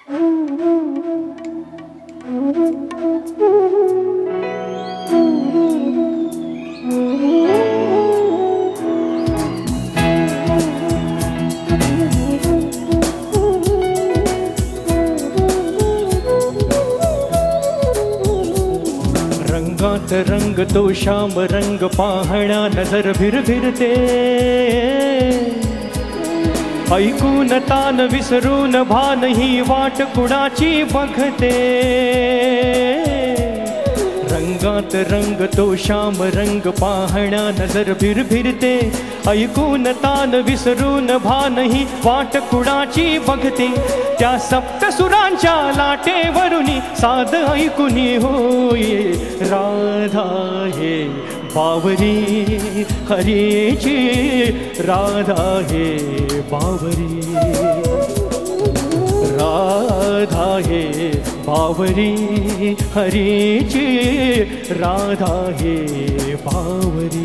रंगात रंग तो श्याम रंग पाहण्या नजर भिरभिरते, ऐकून तान विसरून भान ही वाट कुणाची बघते। रंगात रंग तो श्याम रंग पाहण्या नजर भिरभिरते, ऐकून तान विसरून भान ही वाट कुणाची बघते। त्या सप्तसुरांच्या लाटेवरुनी साध ऐकुनी होये, राधा हे बावरी हरीची, राधा हे बावरी, राधा हे बावरी हरीची, राधा हे बावरी।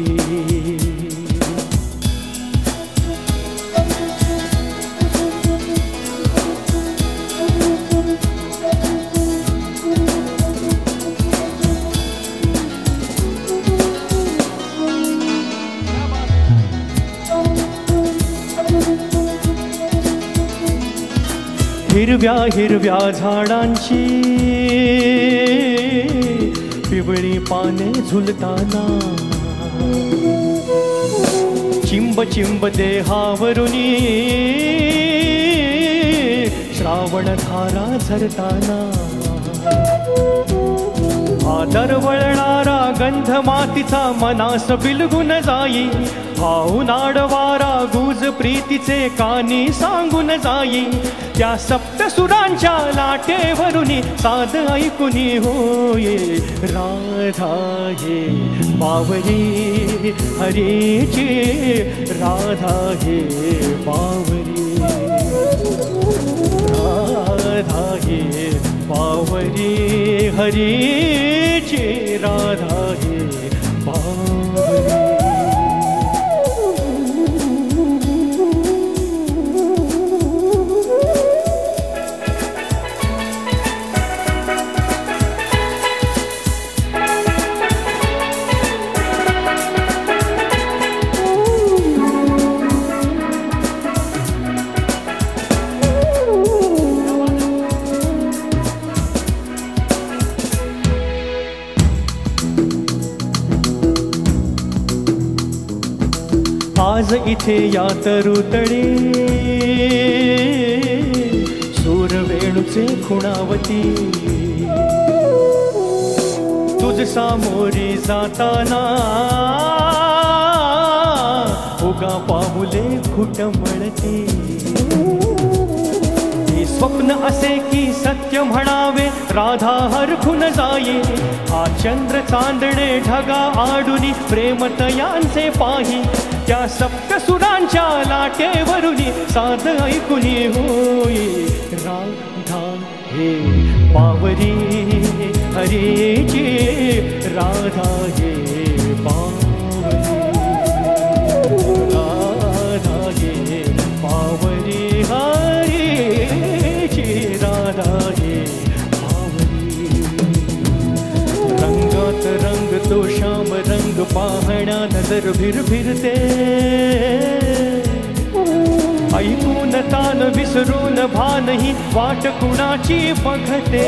हिरव्या हिरव्या झाडांची पिवळी पाने झुलताना, चिंब चिंब देहावरुनी श्रावण धारा झरताना। आदर वळणारा गंध मातीचा मनास बिलगुन जाई, हा उन्हाळ वारा गुज प्रीतीचे कानी सांगून जाई। त्या सप्तसुरांच्या लाटेवरुनी साध ऐकुनी होये, राधा हे बावरी हरीची, राधा हे बावरी, राधा हे बावरी हरीची, राधा हे बावरी। आज इथे या तरुतळी सूरवेणूचे खुणावती, तुझ सामोरी जाताना उगा पाऊले घुटमळती। स्वप्न असे की सत्य म्हणावे, राधा हरखून जाई, हा चंद्र चांदणे ढगा आडुनी प्रेमतयांचे पाही। त्या सप्तसुरांच्या लाटेवरुनी साध ऐकुनी होई, राधा हे बावरी हरीची, राधा हे बावरी, राधा हे बावरी हरीची, राधा हे बावरी। रंगात रंग तो श्याम रंग पाहण्या नजर भिरभिरते, ऐकून तान विसरून भान ही वाट कुणाची बघते।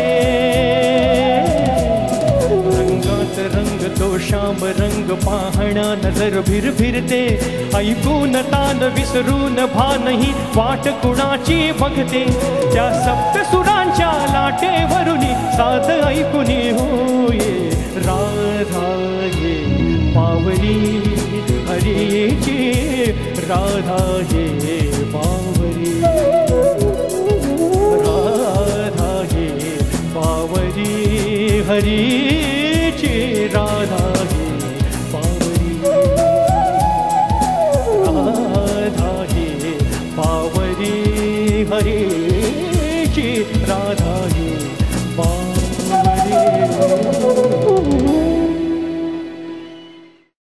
रंगात रंग तो श्याम रंग पाहण्या नजर भिरभिरते, ऐकून तान विसरून भान ही वाट कुणाची बघते। त्या सप्तसुरांच्या लाटेवरुनी साध ऐकुनी होये, राधा हे बावरी हरीची, राधा हे बावरी, राधा हे बावरी हरी।